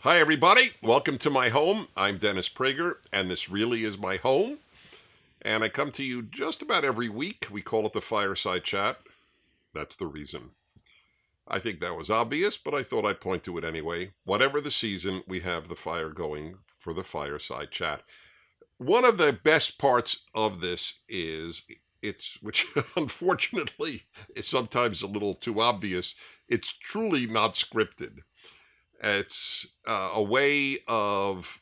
Hi, everybody. Welcome to my home. I'm Dennis Prager, and this really is my home. And I come to you just about every week. We call it the Fireside Chat. That's the reason. I think that was obvious, but I thought I'd point to it anyway. Whatever the season, we have the fire going for the Fireside Chat. One of the best parts of this is which unfortunately is sometimes a little too obvious, it's truly not scripted. It's a way of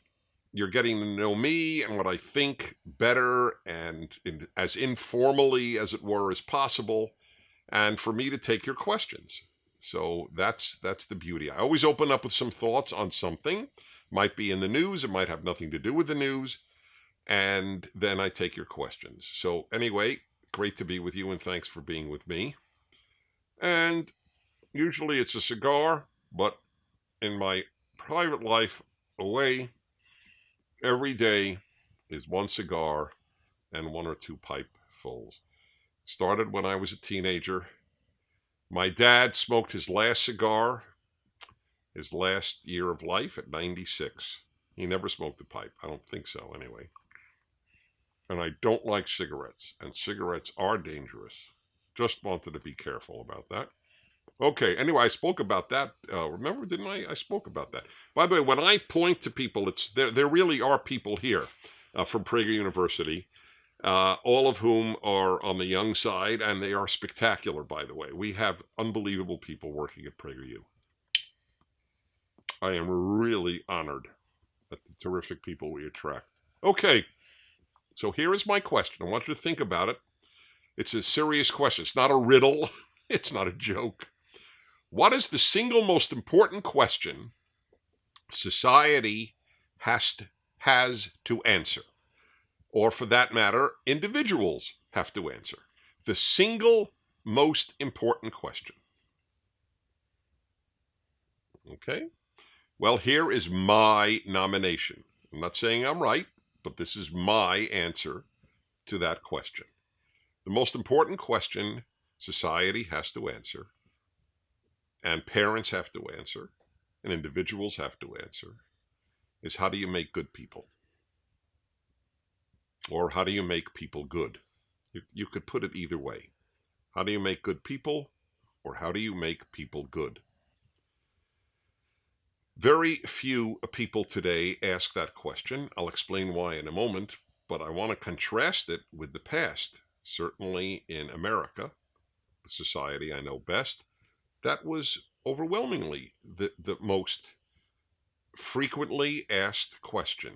you're getting to know me and what I think better and as informally as it were as possible, and for me to take your questions. So that's the beauty. I always open up with some thoughts on something. Might be in the news, it might have nothing to do with the news, and then I take your questions. So anyway, great to be with you, and thanks for being with me. And usually it's a cigar, but in my private life away, every day is one cigar and one or two pipefuls. Started when I was a teenager. My dad smoked his last cigar, his last year of life at 96. He never smoked a pipe. I don't think so, anyway. And I don't like cigarettes, and cigarettes are dangerous. Just wanted to be careful about that. Okay, anyway, I spoke about that. Remember, didn't I? I spoke about that. By the way, when I point to people, there really are people here from Prager University, all of whom are on the young side, and they are spectacular, by the way. We have unbelievable people working at PragerU. I am really honored at the terrific people we attract. Okay, so here is my question. I want you to think about it. It's a serious question. It's not a riddle. It's not a joke. What is the single most important question society has to answer? Or for that matter, individuals have to answer. The single most important question. Okay? Well, here is my nomination. I'm not saying I'm right, but this is my answer to that question. The most important question society has to answer, and parents have to answer, and individuals have to answer, is how do you make good people? Or how do you make people good? You could put it either way. How do you make good people, or how do you make people good? Very few people today ask that question. I'll explain why in a moment, but I want to contrast it with the past. Certainly in America, the society I know best, that was overwhelmingly the most frequently asked question.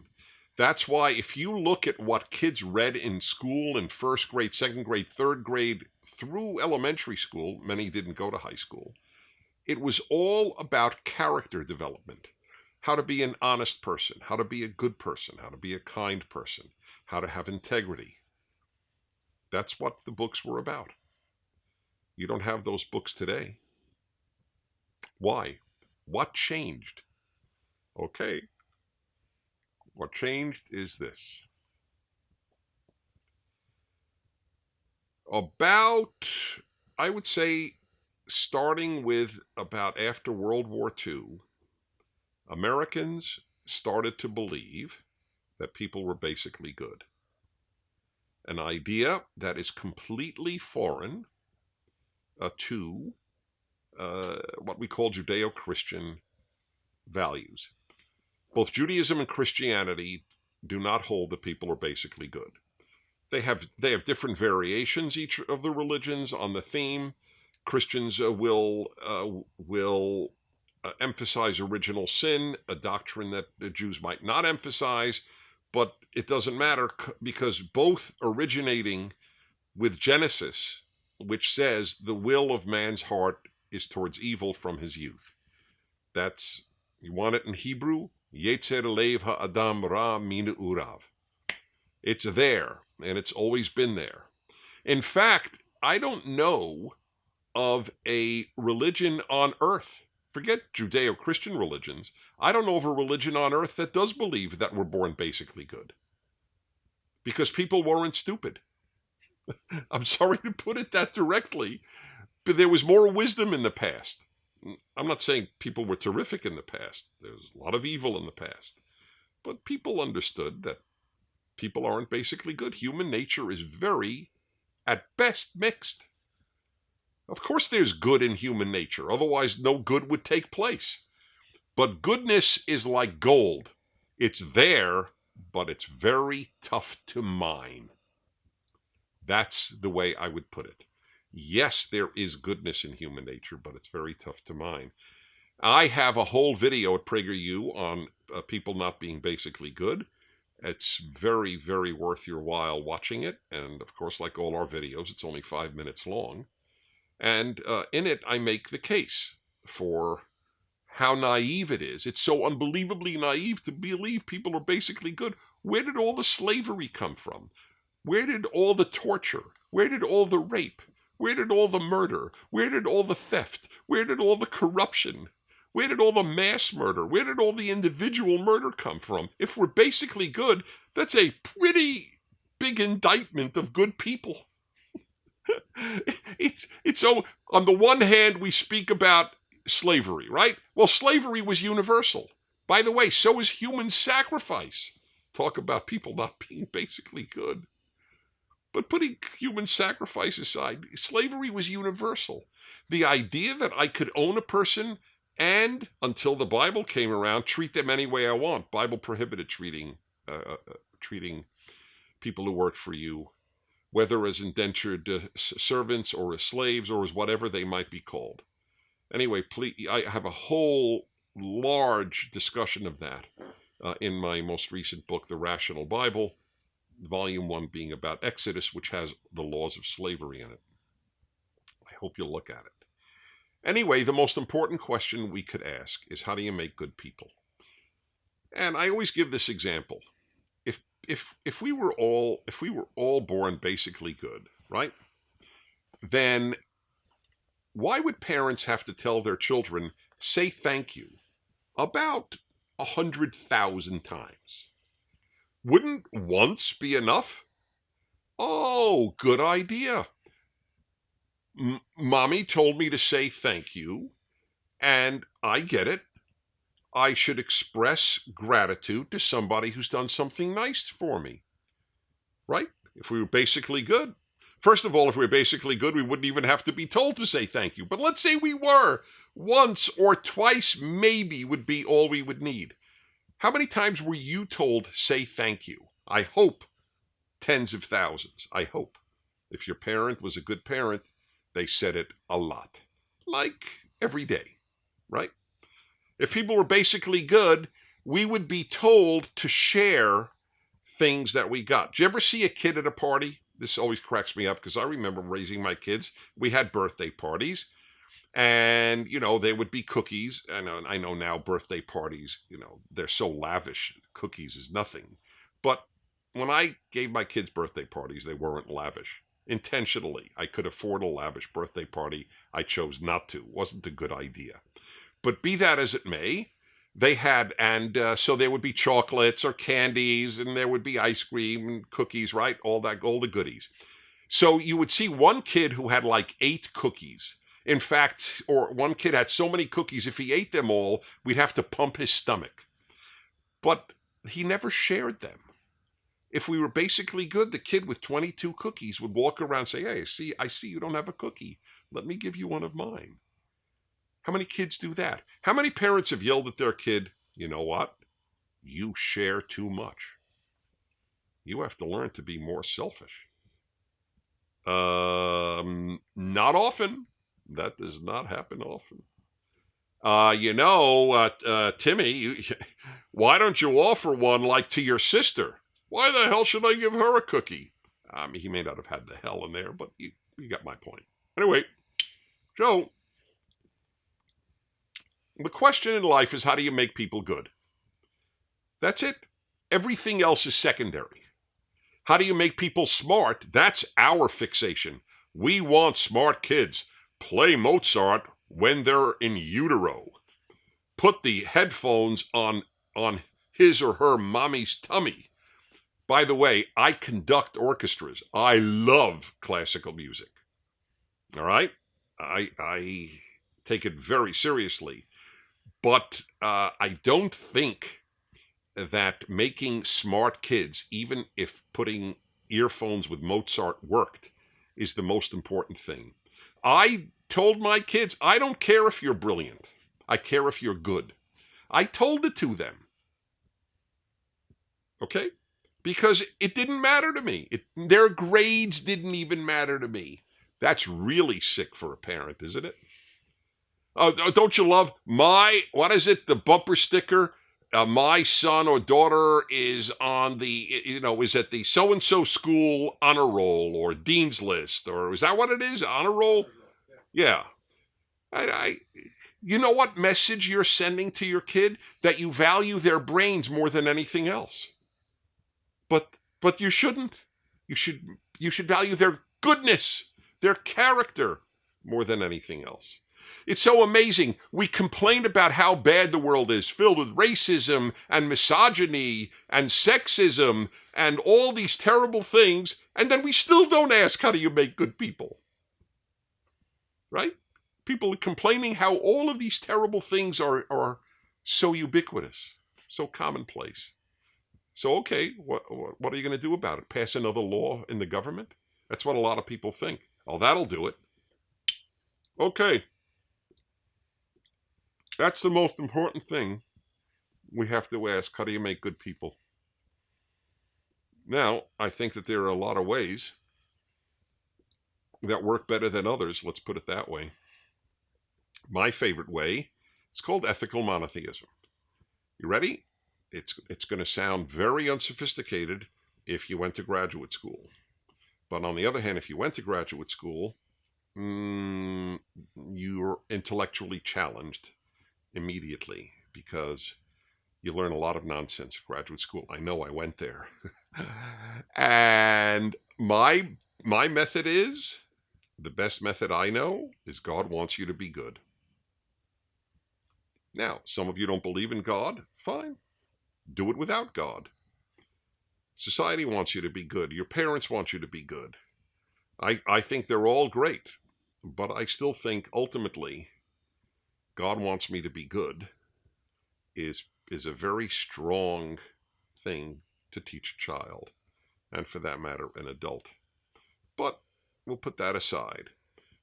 That's why if you look at what kids read in school in first grade, second grade, third grade, through elementary school, many didn't go to high school, it was all about character development. How to be an honest person, how to be a good person, how to be a kind person, how to have integrity. That's what the books were about. You don't have those books today. Why? What changed? Okay. What changed is this. About, I would say, starting with about after World War II, Americans started to believe that people were basically good. An idea that is completely foreign to what we call Judeo-Christian values. Both Judaism and Christianity do not hold that people are basically good. They have different variations, each of the religions, on the theme. Christians will emphasize original sin, a doctrine that the Jews might not emphasize, but it doesn't matter because both originating with Genesis, which says the will of man's heart is towards evil from his youth. That's, you want it in Hebrew, Yetzer Lev ha'adam ra min urav. It's there, and it's always been there. In fact, I don't know of a religion on earth, forget Judeo-Christian religions, I don't know of a religion on earth that does believe that we're born basically good. Because people weren't stupid. I'm sorry to put it that directly, but there was more wisdom in the past. I'm not saying people were terrific in the past. There's a lot of evil in the past. But people understood that people aren't basically good. Human nature is very, at best, mixed. Of course there's good in human nature. Otherwise, no good would take place. But goodness is like gold. It's there, but it's very tough to mine. That's the way I would put it. Yes, there is goodness in human nature, but it's very tough to mine. I have a whole video at PragerU on people not being basically good. It's very, very worth your while watching it. And of course, like all our videos, it's only 5 minutes long. And in it, I make the case for how naive it is. It's so unbelievably naive to believe people are basically good. Where did all the slavery come from? Where did all the torture? Where did all the rape? Where did all the murder? Where did all the theft? Where did all the corruption? Where did all the mass murder? Where did all the individual murder come from? If we're basically good, that's a pretty big indictment of good people. It's so, on the one hand, we speak about slavery, right? Well, slavery was universal. By the way, so is human sacrifice. Talk about people not being basically good. But putting human sacrifice aside, slavery was universal. The idea that I could own a person and, until the Bible came around, treat them any way I want. Bible prohibited treating people who worked for you, whether as indentured servants or as slaves or as whatever they might be called. Anyway, please, I have a whole large discussion of that in my most recent book, The Rational Bible, Volume 1 being about Exodus, which has the laws of slavery in it. I hope you'll look at it. Anyway, the most important question we could ask is, how do you make good people? And I always give this example. If we were all born basically good, right? Then why would parents have to tell their children, say thank you, about 100,000 times? Wouldn't once be enough? Oh, good idea. Mommy told me to say thank you, and I get it. I should express gratitude to somebody who's done something nice for me, right? If we were basically good. First of all, if we were basically good, we wouldn't even have to be told to say thank you. But let's say we were. Once or twice maybe would be all we would need. How many times were you told, say thank you? I hope tens of thousands. I hope. If your parent was a good parent, they said it a lot. Like every day, right? If people were basically good, we would be told to share things that we got. Did you ever see a kid at a party? This always cracks me up because I remember raising my kids. We had birthday parties. And, they would be cookies. And I know now birthday parties, they're so lavish. Cookies is nothing. But when I gave my kids birthday parties, they weren't lavish. Intentionally, I could afford a lavish birthday party. I chose not to. It wasn't a good idea. But be that as it may, they had, and so there would be chocolates or candies, and there would be ice cream and cookies, right? All the goodies. So you would see one kid who had like 8 cookies. In fact, or one kid had so many cookies, if he ate them all, we'd have to pump his stomach. But he never shared them. If we were basically good, the kid with 22 cookies would walk around and say, hey, I see you don't have a cookie. Let me give you one of mine. How many kids do that? How many parents have yelled at their kid, you know what? You share too much. You have to learn to be more selfish. Not often. That does not happen often. Timmy, why don't you offer one like to your sister? Why the hell should I give her a cookie? He may not have had the hell in there, but you got my point. Anyway, Joe, the question in life is, how do you make people good? That's it. Everything else is secondary. How do you make people smart? That's our fixation. We want smart kids. Play Mozart when they're in utero. Put the headphones on his or her mommy's tummy. By the way, I conduct orchestras. I love classical music. All right? I take it very seriously. But I don't think that making smart kids, even if putting earphones with Mozart worked, is the most important thing. I told my kids, I don't care if you're brilliant. I care if you're good. I told it to them. Okay? Because it didn't matter to me. Their grades didn't even matter to me. That's really sick for a parent, isn't it? Oh, don't you love the bumper sticker? My son or daughter is is at the so-and-so school honor roll or dean's list, or is that what it is? Honor roll? Yeah. You know what message you're sending to your kid? That you value their brains more than anything else. But you shouldn't. You should value their goodness, their character more than anything else. It's so amazing. We complain about how bad the world is, filled with racism and misogyny and sexism and all these terrible things, and then we still don't ask, how do you make good people? Right? People are complaining how all of these terrible things are so ubiquitous, so commonplace. So, okay, what are you going to do about it? Pass another law in the government? That's what a lot of people think. Oh, that'll do it. Okay. That's the most important thing we have to ask. How do you make good people? Now, I think that there are a lot of ways that work better than others. Let's put it that way. My favorite way, it's called ethical monotheism. You ready? It's going to sound very unsophisticated if you went to graduate school. But on the other hand, if you went to graduate school, you're intellectually challenged immediately because you learn a lot of nonsense at graduate school. I know, I went there. And my method is, the best method I know is God wants you to be good. Now, some of you don't believe in God. Fine. Do it without God. Society wants you to be good. Your parents want you to be good. I think they're all great, but I still think ultimately God wants me to be good is a very strong thing to teach a child, and for that matter, an adult. But we'll put that aside.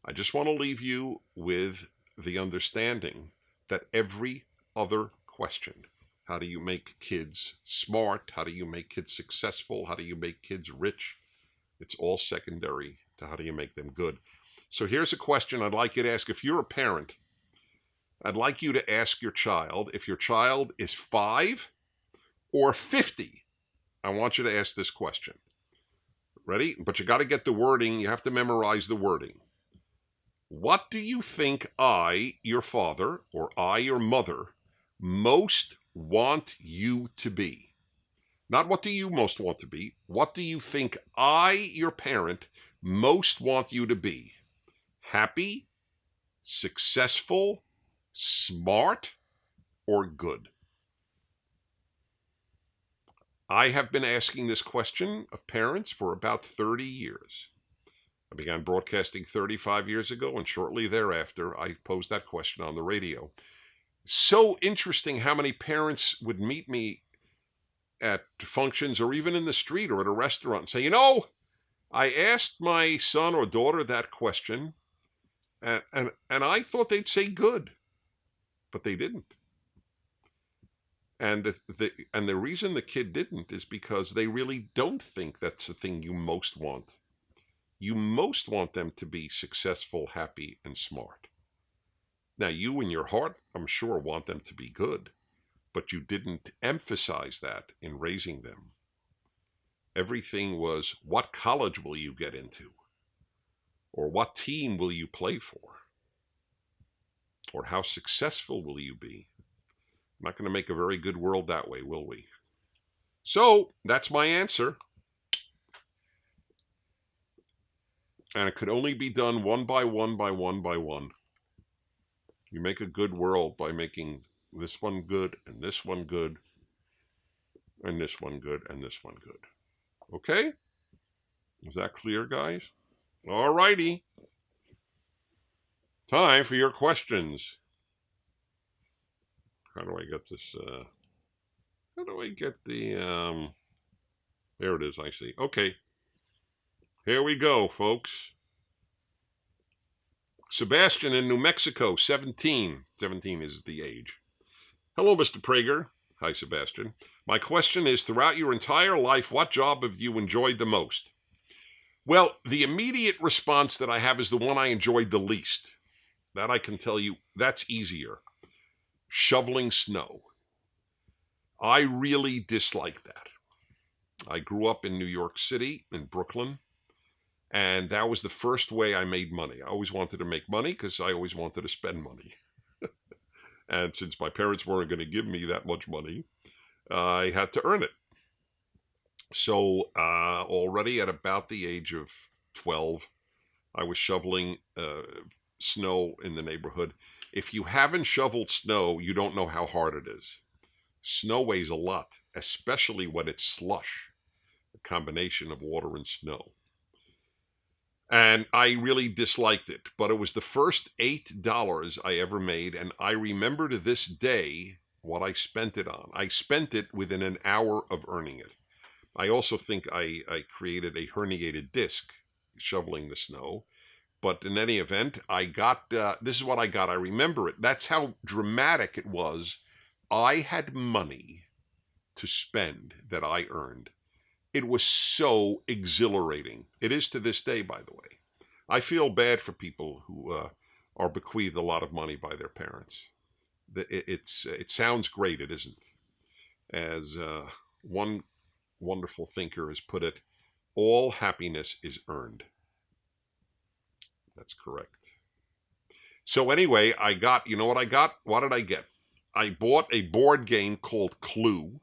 I just want to leave you with the understanding that every other question, how do you make kids smart? How do you make kids successful? How do you make kids rich? It's all secondary to how do you make them good. So here's a question I'd like you to ask. If you're a parent, I'd like you to ask your child, if your child is 5 or 50, I want you to ask this question. Ready? But you got to get the wording. You have to memorize the wording. What do you think I, your father, or I, your mother, most want you to be? Not what do you most want to be. What do you think I, your parent, most want you to be? Happy, successful, smart, or good? I have been asking this question of parents for about 30 years. I began broadcasting 35 years ago, and shortly thereafter, I posed that question on the radio. So interesting how many parents would meet me at functions or even in the street or at a restaurant and say, I asked my son or daughter that question, and I thought they'd say good, but they didn't. And the reason the kid didn't is because they really don't think that's the thing you most want. You most want them to be successful, happy, and smart. Now, you in your heart, I'm sure, want them to be good, but you didn't emphasize that in raising them. Everything was, what college will you get into? Or what team will you play for? Or how successful will you be? I'm not going to make a very good world that way, will we? So, that's my answer. And it could only be done one by one by one by one. You make a good world by making this one good, and this one good, and this one good, and this one good. Okay? Is that clear, guys? All righty. Time for your questions. How do I get this? How do I get the? There it is. I see. Okay, here we go, folks. Sebastian in New Mexico, 17. 17 is the age. Hello, Mr. Prager. Hi, Sebastian. My question is, throughout your entire life, what job have you enjoyed the most? Well, the immediate response that I have is the one I enjoyed the least. That I can tell you, that's easier. Shoveling snow. I really dislike that. I grew up in New York City, in Brooklyn, and that was the first way I made money. I always wanted to make money because I always wanted to spend money. And since my parents weren't going to give me that much money, I had to earn it. So already at about the age of 12, I was shoveling snow in the neighborhood. If you haven't shoveled snow, you don't know how hard it is. Snow weighs a lot, especially when it's slush, a combination of water and snow. And I really disliked it, but it was the first $8 I ever made, and I remember to this day what I spent it on. I spent it within an hour of earning it. I also think I created a herniated disc shoveling the snow. But in any event, I got, this is what I got. I remember it. That's how dramatic it was. I had money to spend that I earned. It was so exhilarating. It is to this day, by the way. I feel bad for people who are bequeathed a lot of money by their parents. It sounds great, it isn't. As one wonderful thinker has put it, all happiness is earned. That's correct. So anyway, I got, you know what I got? What did I get? I bought a board game called Clue,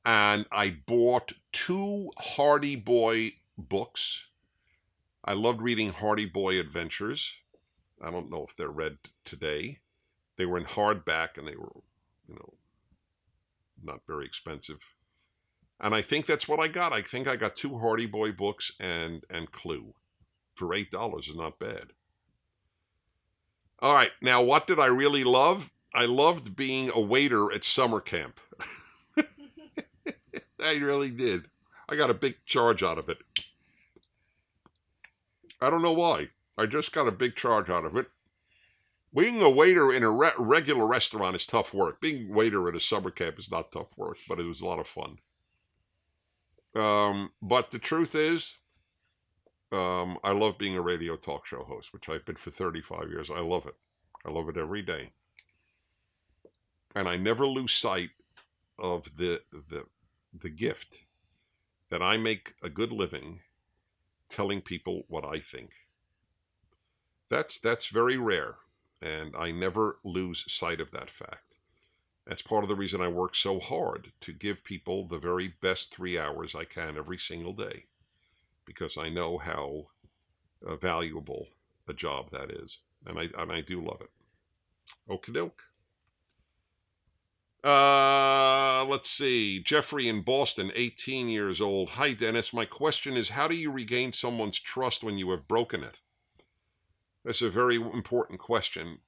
and I bought 2 Hardy Boy books. I loved reading Hardy Boy Adventures. I don't know if they're read today. They were in hardback, and they were, not very expensive. And I think that's what I got. I think I got 2 Hardy Boy books and Clue. For $8 is not bad. All right, now what did I really love? I loved being a waiter at summer camp. I really did. I got a big charge out of it. I don't know why. I just got a big charge out of it. Being a waiter in a regular restaurant is tough work. Being a waiter at a summer camp is not tough work, but it was a lot of fun. But the truth is, I love being a radio talk show host, which I've been for 35 years. I love it. I love it every day. And I never lose sight of the gift that I make a good living telling people what I think. That's very rare, and I never lose sight of that fact. That's part of the reason I work so hard to give people the very best 3 hours I can every single day, because I know how valuable a job that is, and I do love it. Okie doke. Let's see. Jeffrey in Boston, 18 years old. Hi, Dennis. My question is, how do you regain someone's trust when you have broken it? That's a very important question,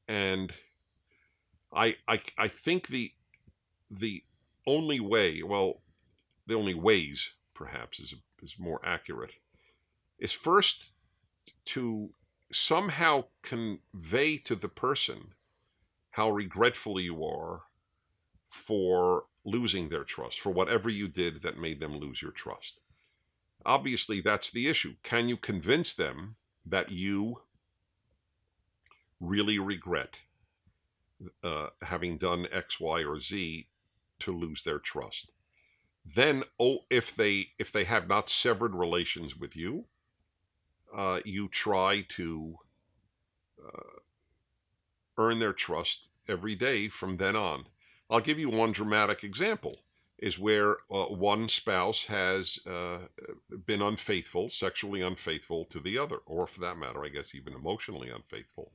and I think the only way, well, the only ways perhaps is more accurate, is first to somehow convey to the person how regretful you are for losing their trust, for whatever you did that made them lose your trust. Obviously, that's the issue. Can you convince them that you really regret having done X, Y, or Z to lose their trust? Then, if they have not severed relations with you, you try to earn their trust every day from then on. I'll give you one dramatic example, is where one spouse has been unfaithful, sexually unfaithful to the other, or for that matter, I guess even emotionally unfaithful.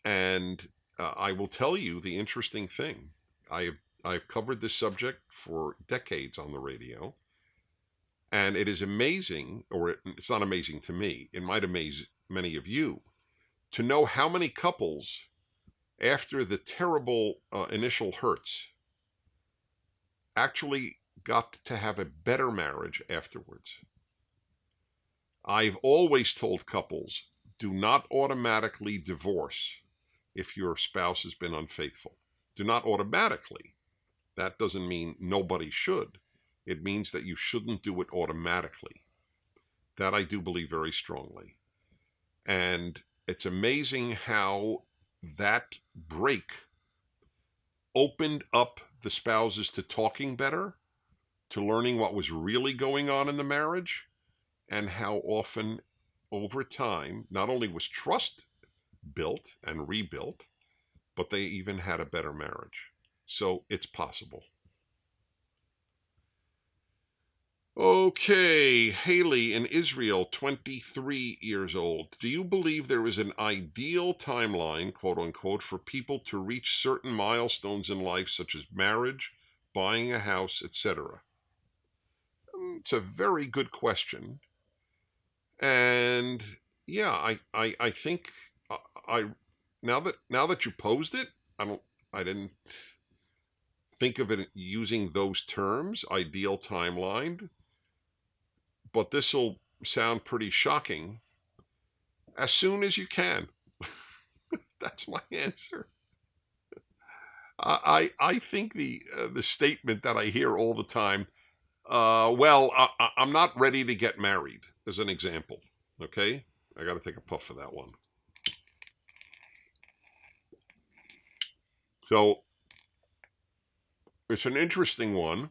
And I will tell you the interesting thing. I've covered this subject for decades on the radio, and it is amazing, or it's not amazing to me. It might amaze many of you, to know how many couples, after the terrible initial hurts, actually got to have a better marriage afterwards. I've always told couples, do not automatically divorce if your spouse has been unfaithful. Do not automatically. That doesn't mean nobody should. It means that you shouldn't do it automatically. That I do believe very strongly. And it's amazing how that break opened up the spouses to talking better, to learning what was really going on in the marriage, and how often over time, not only was trust built and rebuilt, but they even had a better marriage. So it's possible. Okay, Haley in Israel, 23 years old. Do you believe there is an ideal timeline, quote unquote, for people to reach certain milestones in life, such as marriage, buying a house, etc.? It's a very good question. And yeah, I think I now that you posed it, I didn't think of it using those terms, ideal timeline, but this will sound pretty shocking. As soon as you can. That's my answer. I think the statement that I hear all the time, I'm not ready to get married, as an example. Okay? I got to take a puff for that one. So, it's an interesting one.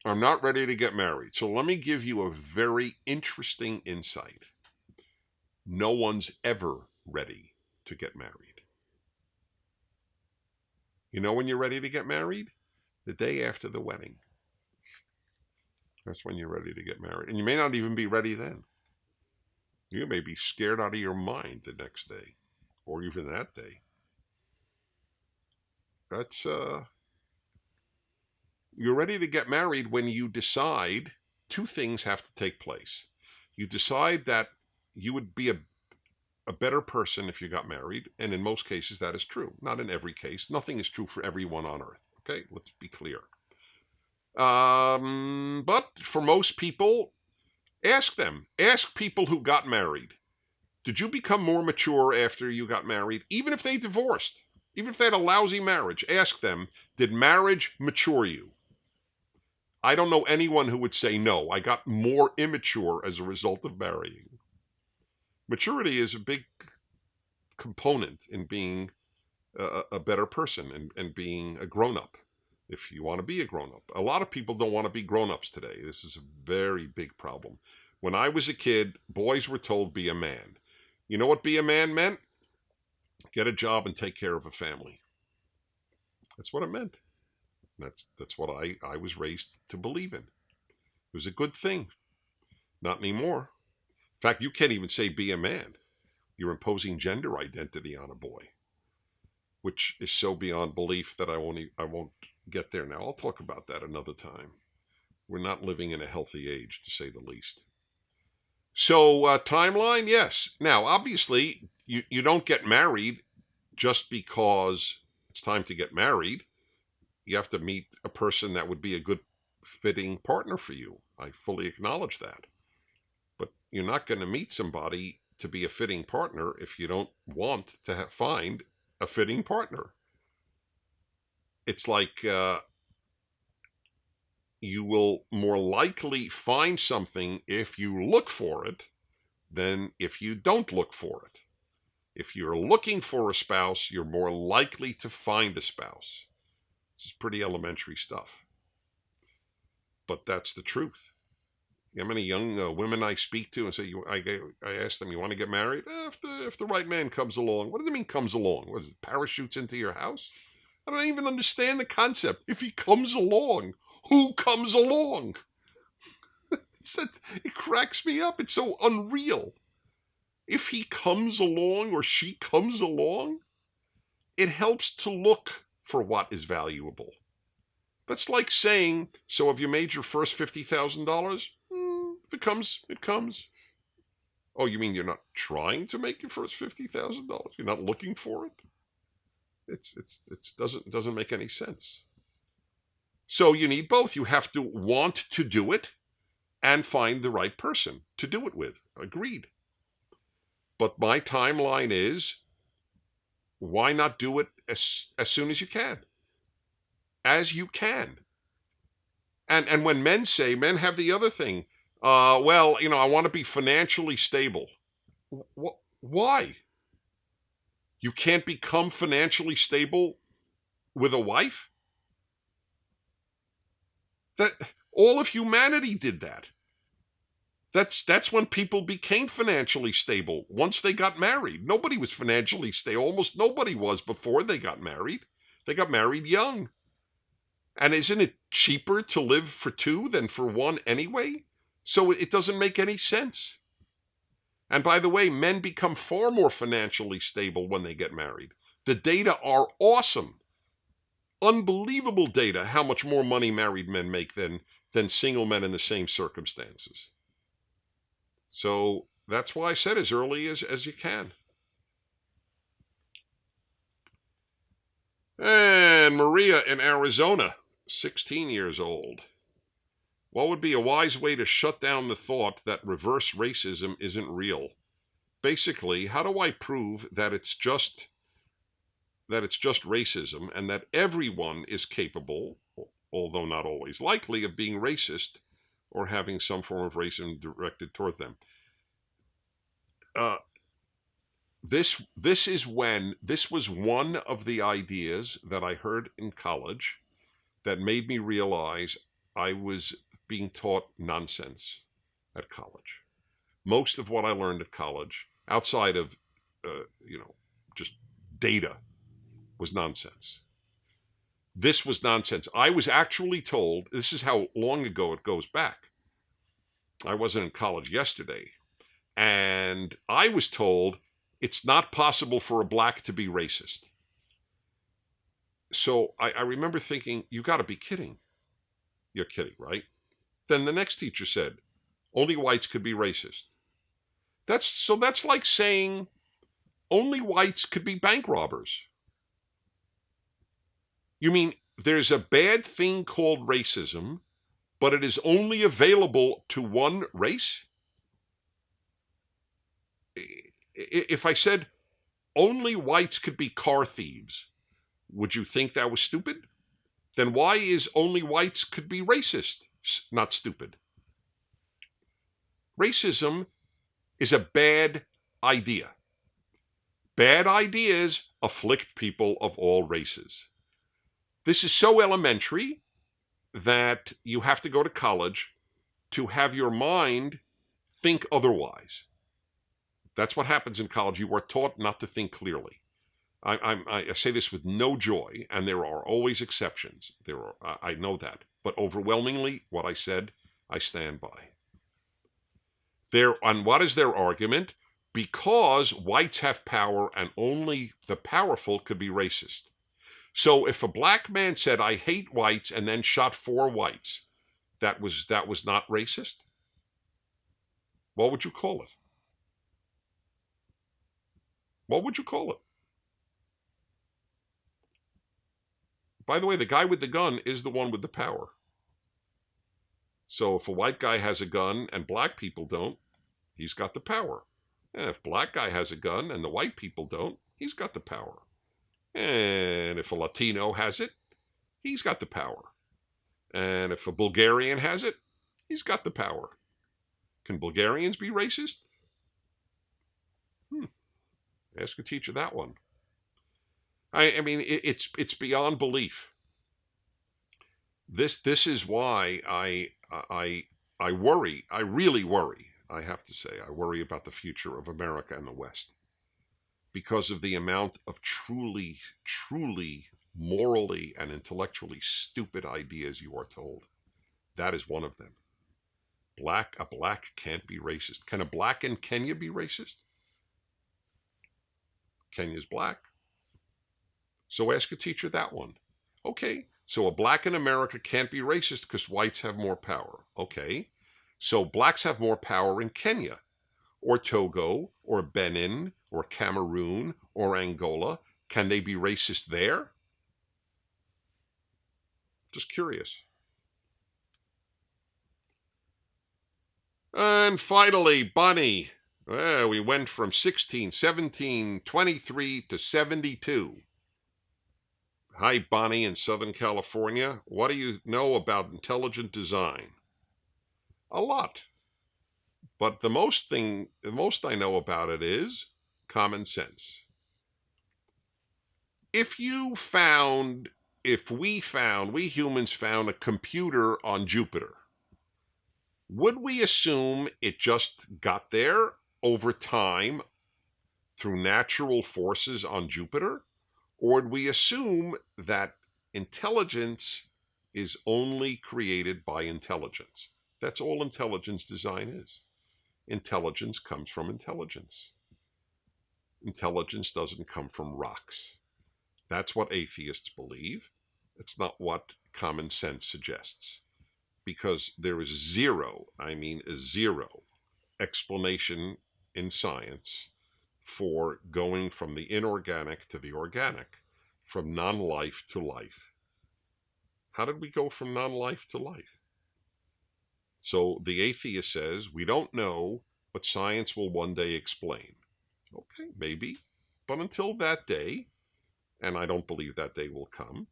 I'm not ready to get married. So let me give you a very interesting insight. No one's ever ready to get married. You know when you're ready to get married? The day after the wedding. That's when you're ready to get married. And you may not even be ready then. You may be scared out of your mind the next day, or even that day. That's, you're ready to get married when you decide two things have to take place. You decide that you would be a better person if you got married, and in most cases that is true. Not in every case. Nothing is true for everyone on earth. Okay, let's be clear. But for most people, ask them. Ask people who got married. Did you become more mature after you got married? Even if they divorced, even if they had a lousy marriage, ask them, did marriage mature you? I don't know anyone who would say, no, I got more immature as a result of marrying. Maturity is a big component in being a better person and being a grown-up, if you want to be a grown-up. A lot of people don't want to be grown-ups today. This is a very big problem. When I was a kid, boys were told, be a man. You know what be a man meant? Get a job and take care of a family. That's what it meant. That's what I was raised to believe in. It was a good thing. Not anymore. In fact, you can't even say be a man. You're imposing gender identity on a boy, which is so beyond belief that I won't get there now. I'll talk about that another time. We're not living in a healthy age, to say the least. So timeline, yes. Now, obviously, you don't get married just because it's time to get married. You have to meet a person that would be a good fitting partner for you. I fully acknowledge that. But you're not going to meet somebody to be a fitting partner if you don't want to find a fitting partner. It's like you will more likely find something if you look for it than if you don't look for it. If you're looking for a spouse, you're more likely to find a spouse. This is pretty elementary stuff. But that's the truth. You know how many young women I speak to and say, I ask them, you want to get married? If the right man comes along. What does it mean comes along? What is it, parachutes into your house? I don't even understand the concept. If he comes along, who comes along? It cracks me up. It's so unreal. If he comes along or she comes along, it helps to look for what is valuable. That's like saying, so have you made your first $50,000? If it comes, it comes. Oh, you mean you're not trying to make your first $50,000? You're not looking for it? It doesn't make any sense. So you need both. You have to want to do it and find the right person to do it with. Agreed. But my timeline is, why not do it as soon as you can? As you can. And when men have the other thing, well, I want to be financially stable. Why? You can't become financially stable with a wife? That all of humanity did that. That's when people became financially stable, once they got married. Nobody was financially stable. Almost nobody was before they got married. They got married young. And isn't it cheaper to live for two than for one anyway? So it doesn't make any sense. And by the way, men become far more financially stable when they get married. The data are awesome. Unbelievable data, how much more money married men make than single men in the same circumstances. So that's why I said as early as you can. And Maria in Arizona, 16 years old. What would be a wise way to shut down the thought that reverse racism isn't real? Basically, how do I prove that it's just racism and that everyone is capable, although not always likely, of being racist or having some form of racism directed toward them? This was one of the ideas that I heard in college that made me realize I was being taught nonsense at college. Most of what I learned at college, outside of just data, was nonsense. This was nonsense. I was actually told, this is how long ago it goes back. I wasn't in college yesterday. And I was told it's not possible for a black to be racist. So I remember thinking, you got to be kidding. You're kidding, right? Then the next teacher said, only whites could be racist. That's like saying only whites could be bank robbers. You mean there's a bad thing called racism, but it is only available to one race? If I said only whites could be car thieves, would you think that was stupid? Then why is only whites could be racist not stupid? Racism is a bad idea. Bad ideas afflict people of all races. This is so elementary that you have to go to college to have your mind think otherwise. That's what happens in college. You are taught not to think clearly. I say this with no joy, and there are always exceptions. I know that. But overwhelmingly, what I said, I stand by. And what is their argument? Because whites have power and only the powerful could be racist. So if a black man said, I hate whites, and then shot 4 whites, that was not racist? What would you call it? What would you call it? By the way, the guy with the gun is the one with the power. So if a white guy has a gun and black people don't, he's got the power. And if black guy has a gun and the white people don't, he's got the power. And if a Latino has it, he's got the power. And if a Bulgarian has it, he's got the power. Can Bulgarians be racist? Ask a teacher that one. I mean, it's beyond belief. This is why I worry. I really worry. I have to say, I worry about the future of America and the West because of the amount of truly morally and intellectually stupid ideas you are told. That is one of them. A black can't be racist. Can a black in Kenya be racist? Kenya's black. So ask a teacher that one. Okay, so a black in America can't be racist because whites have more power. Okay, so blacks have more power in Kenya. or Togo or Benin or Cameroon or Angola? Can they be racist there? Just curious. And finally, Bunny. Well, we went from 16, 17, 23 to 72. Hi, Bonnie in Southern California. What do you know about intelligent design? A lot. But the most I know about it is common sense. If we humans found a computer on Jupiter, would we assume it just got there over time through natural forces on Jupiter? Or would we assume that intelligence is only created by intelligence? That's all intelligence design is. Intelligence comes from intelligence. Intelligence doesn't come from rocks. That's what atheists believe. It's not what common sense suggests. Because there is zero explanation in science for going from the inorganic to the organic, from non-life to life. How did we go from non-life to life? So the atheist says, we don't know, but science will one day explain. Okay, maybe. But until that day, and I don't believe that day will come,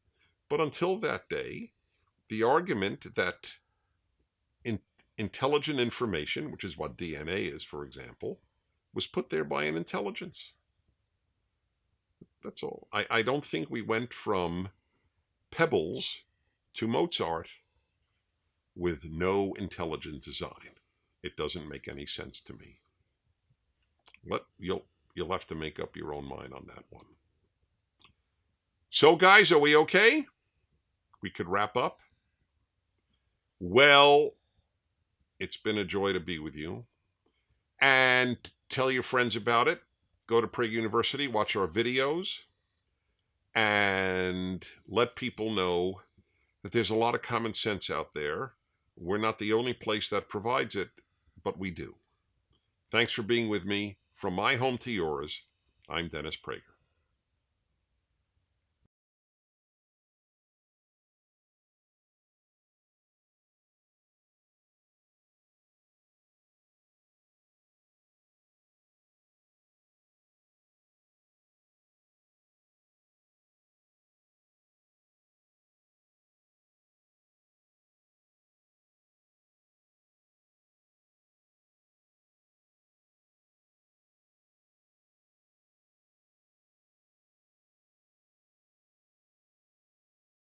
but until that day, the argument that intelligent information, which is what DNA is, for example, was put there by an intelligence. That's all. I don't think we went from pebbles to Mozart with no intelligent design. It doesn't make any sense to me. But you'll have to make up your own mind on that one. So guys, are we okay? We could wrap up. Well, it's been a joy to be with you. And tell your friends about it. Go to Prager University, watch our videos, and let people know that there's a lot of common sense out there. We're not the only place that provides it, but we do. Thanks for being with me. From my home to yours, I'm Dennis Prager.